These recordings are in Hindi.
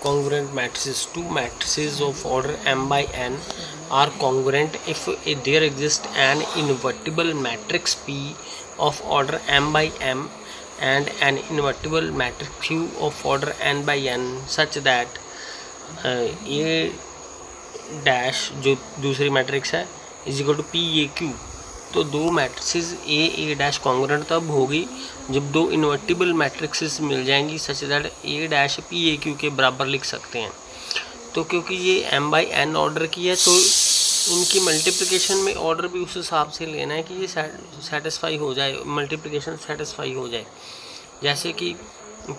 congruent matrices. Two matrices of order m by n are congruent if there exists an invertible matrix P of order m by m and an invertible matrix Q of order n by n such that A dash जो दूसरी मैट्रिक्स है is equal to P A Q. तो दो मैट्रिसेस ए डैश कॉन्ग्रुएंट तब होगी जब दो इन्वर्टिबल मैट्रिक्सेस मिल जाएंगी such that A dash P A Q के बराबर लिख सकते हैं। तो क्योंकि ये m बाई n ऑर्डर की है तो इनकी मल्टीप्लिकेशन में ऑर्डर भी उस हिसाब से लेना है कि ये सेटिस्फाई हो जाए, मल्टीप्लिकेशन सेटिस्फाई हो जाए। जैसे कि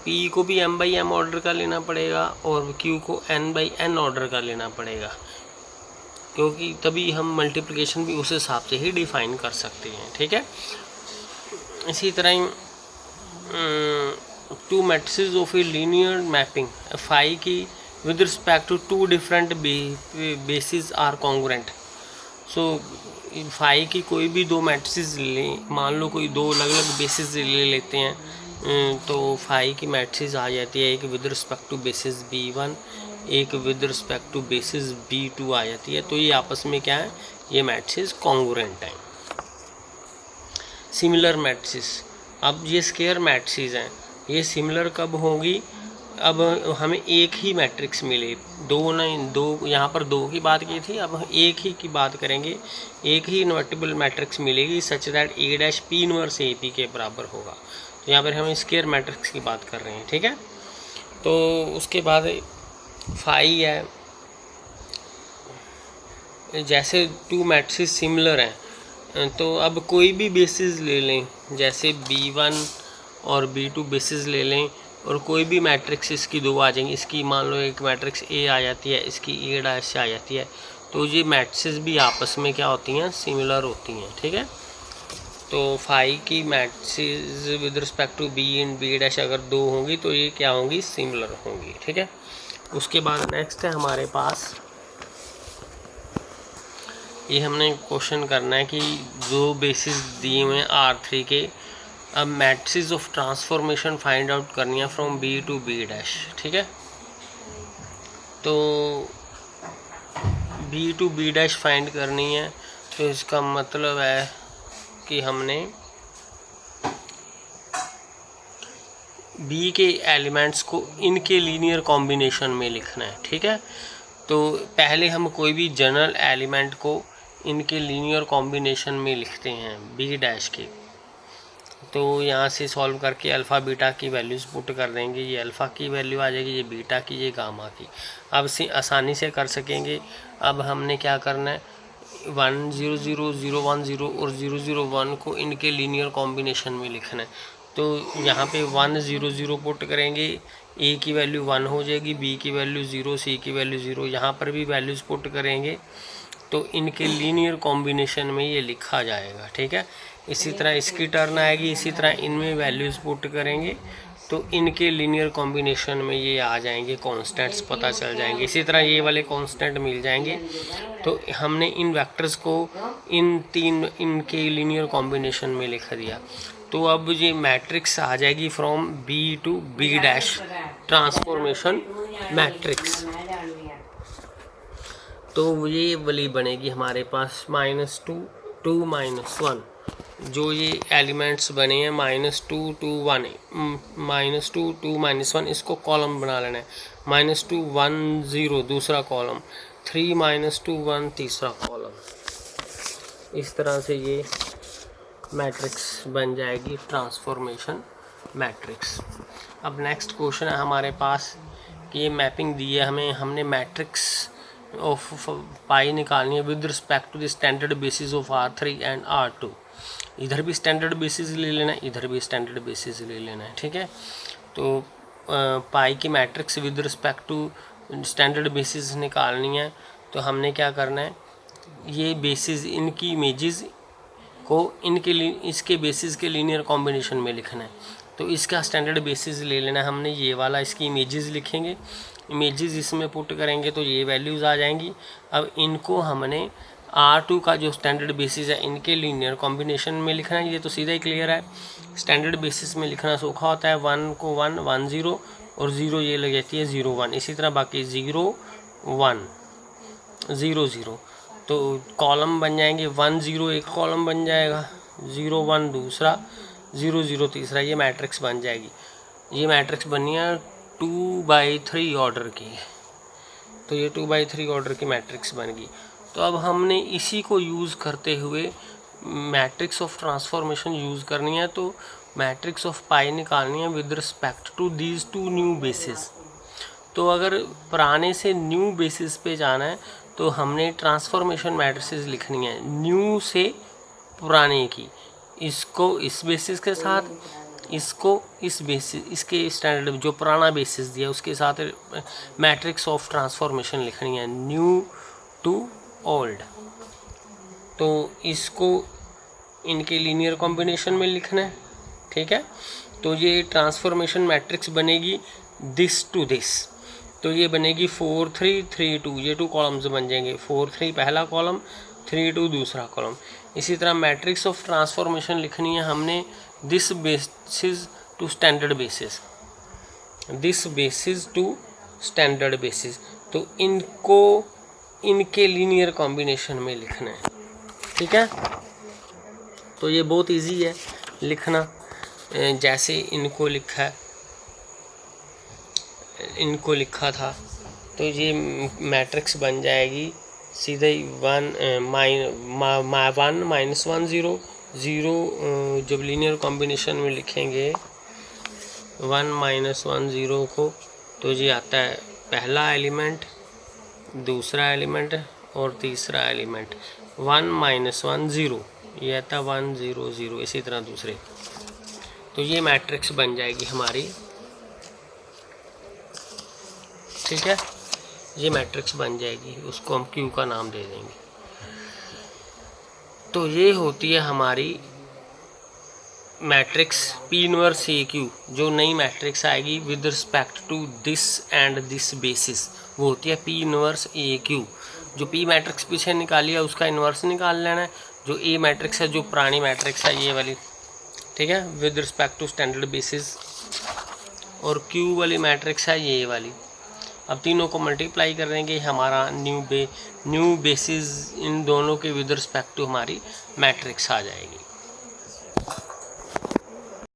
p को भी m बाई m ऑर्डर का लेना पड़ेगा और q को n बाई n ऑर्डर का लेना पड़ेगा, क्योंकि तभी हम मल्टीप्लिकेशन भी उस हिसाब से ही डिफाइन कर सकते हैं। ठीक है। इसी तरह ही two matrices of a linear mapping phi की with respect to two different basis are congruent. So phi की कोई भी दो मैट्रिसेस लें, मान लो कोई दो अलग अलग बेसिस ले लेते हैं तो फाई की मैट्रिसेस आ जाती है एक with respect to basis b1, एक with respect to basis b2 आ जाती है। तो ये आपस में क्या है, ये मैट्रिसेस कॉन्ग्रुएंट हैं। सिमिलर मैट्रिसेस, अब ये स्केयर मैट्रिसेस हैं, ये सिमिलर कब होगी, अब हमें एक ही मैट्रिक्स मिले, दो नहीं दो, यहाँ पर दो की बात की थी, अब हम एक ही की बात करेंगे, एक ही इन्वर्टिबल मैट्रिक्स मिलेगी such that A dash P inverse A P के बराबर होगा। तो यहाँ पर हम स्केयर मैट्रिक्स की बात कर रहे हैं। ठीक है। तो उसके बाद फाई है, जैसे टू मैट्रिसेस सिमिलर हैं तो अब कोई भी बेसिस ले लें, जैसे b1 और b2 बेसिस ले लें और कोई भी मैट्रिक्स इसकी दो आ जाएंगी, इसकी मान लो एक मैट्रिक्स ए आ जाती है, इसकी ए डैश से आ जाती है, तो ये मैट्रिसेस भी आपस में क्या होती हैं, सिमिलर होती हैं। ठीक है। तो फाई की matrices with respect to B and B dash अगर दो होंगी तो ये क्या होंगी, सिमिलर होंगी। ठीक है। उसके बाद नेक्स्ट है हमारे पास, ये हमने क्वेश्चन करना है कि जो बेसिस दिए हुए हैं R3 के, अब matrices of transformation find out करनी है from B to B dash. ठीक है। तो B to B dash find करनी है तो इसका मतलब है कि हमने B के एलिमेंट्स को इनके लीनियर कॉम्बिनेशन में लिखना है। ठीक है। तो पहले हम कोई भी जनरल एलिमेंट को इनके लीनियर कॉम्बिनेशन में लिखते हैं B डैश के। तो यहाँ से सॉल्व करके अल्फ़ा बीटा की वैल्यूज़ पुट कर देंगे, ये अल्फ़ा की वैल्यू आ जाएगी, ये बीटा की, ये गामा की। अब से आसानी से कर सकेंगे। अब हमने क्या करना है, 1 0 0 0 1 0 और 0 0 1 को इनके लीनियर कॉम्बिनेशन में लिखना है। तो यहाँ पे 1 0 0 पुट करेंगे, ए की वैल्यू 1 हो जाएगी, बी की वैल्यू 0, सी की वैल्यू 0, यहाँ पर भी वैल्यूज़ पुट करेंगे तो इनके लीनियर कॉम्बिनेशन में ये लिखा जाएगा। ठीक है। इसी तरह इसकी टर्न आएगी, इसी तरह इनमें वैल्यूज़ पुट करेंगे तो इनके लीनियर कॉम्बिनेशन में ये आ जाएंगे, कांस्टेंट्स पता चल जाएंगे। इसी तरह ये वाले कांस्टेंट मिल जाएंगे। तो हमने इन वेक्टर्स को इनके लीनियर कॉम्बिनेशन में लिख दिया। तो अब ये मैट्रिक्स आ जाएगी from B to B dash, transformation matrix. तो ये वाली बनेगी हमारे पास -2 2 -1, जो ये एलिमेंट्स बने हैं -2 2 1 -2 2 -1, इसको कॉलम बना लेना है। -2 1 0 दूसरा कॉलम, 3 -2 1 तीसरा कॉलम। इस तरह से ये मैट्रिक्स बन जाएगी, ट्रांसफॉर्मेशन मैट्रिक्स। अब नेक्स्ट क्वेश्चन है हमारे पास कि ये मैपिंग दी है हमें, हमने मैट्रिक्स ऑफ पाई निकालनी है with respect to the standard basis of R3 and R2। इधर भी स्टैंडर्ड बेसिस ले लेना है, इधर भी स्टैंडर्ड बेसिस ले लेना है। ठीक है। तो पाई की matrix with respect to standard basis निकालनी है तो हमने क्या करना है, ये बेसिस इनकी इमेजेस को इसके बेसिस के लीनियर कॉम्बिनेशन में लिखना है। तो इसका स्टैंडर्ड बेसिस ले लेना है हमने, ये वाला, इसकी इमेजेस लिखेंगे, इमेजेस इसमें पुट करेंगे तो ये वैल्यूज़ आ जाएंगी। अब इनको हमने R2 का जो स्टैंडर्ड बेसिस है इनके लीनियर कॉम्बिनेशन में लिखना है। ये तो सीधा ही क्लियर है, स्टैंडर्ड बेसिस में लिखना सौखा होता है। 1 को 1 1 0, और 0 ये लग जाती है 0 1। इसी तरह बाकी 0 1 0 0, तो कॉलम बन जाएंगे 1 0 एक कॉलम बन जाएगा, 0 1 दूसरा, 0 0 तीसरा, ये मैट्रिक्स बन जाएगी। ये मैट्रिक्स बनी है 2/3 ऑर्डर की, तो ये 2/3 ऑर्डर की मैट्रिक्स बन गई। तो अब हमने इसी को यूज़ करते हुए मैट्रिक्स ऑफ ट्रांसफॉर्मेशन यूज़ करनी है, तो मैट्रिक्स ऑफ पाई निकालनी है with respect to these 2 new basis. तो अगर पुराने से न्यू बेसिस पे जाना है तो हमने ट्रांसफॉर्मेशन मैट्रिसेस लिखनी है न्यू से पुराने की, इसको इस बेसिस के साथ, इसको इस बेसिस, इसके स्टैंडर्ड जो पुराना बेसिस दिया उसके साथ मैट्रिक्स ऑफ ट्रांसफॉर्मेशन लिखनी है न्यू टू ओल्ड। तो इसको इनके लीनियर कॉम्बिनेशन में लिखना है, ठीक है। तो ये ट्रांसफॉर्मेशन मैट्रिक्स बनेगी दिस टू दिस, तो ये बनेगी 4 3 3 2, ये 2 कॉलम्स बन जाएंगे, 4 3 पहला कॉलम, 3 2 दूसरा कॉलम। इसी तरह मैट्रिक्स ऑफ ट्रांसफॉर्मेशन लिखनी है हमने this basis to standard basis, this basis to standard basis, तो इनको इनके लीनियर कॉम्बिनेशन में लिखना है, ठीक है। तो ये बहुत इजी है लिखना, जैसे इनको लिखा है, इनको लिखा था, तो ये मैट्रिक्स बन जाएगी सीधे 1 -1 0 0, जब लीनियर कॉम्बिनेशन में लिखेंगे 1 -1 0 को, तो ये आता है पहला एलिमेंट, दूसरा एलिमेंट और तीसरा एलिमेंट, 1 -1 0, ये आता है 1 0 0, इसी तरह दूसरे। तो ये मैट्रिक्स बन जाएगी हमारी, ठीक है, ये मैट्रिक्स बन जाएगी, उसको हम क्यू का नाम दे देंगे। तो ये होती है हमारी matrix P inverse A Q, जो नई मैट्रिक्स आएगी with respect to this and this basis, वो होती है P इनवर्स ए क्यू। जो P मैट्रिक्स पीछे निकाली है उसका इन्वर्स निकाल लेना है, जो A मैट्रिक्स है, जो पुरानी मैट्रिक्स है ये वाली, ठीक है, with respect to standard basis, और Q वाली मैट्रिक्स है ये वाली। अब तीनों को मल्टीप्लाई कर देंगे, हमारा न्यू बेसिस इन दोनों के विद रिस्पेक्ट टू हमारी मैट्रिक्स आ जाएगी।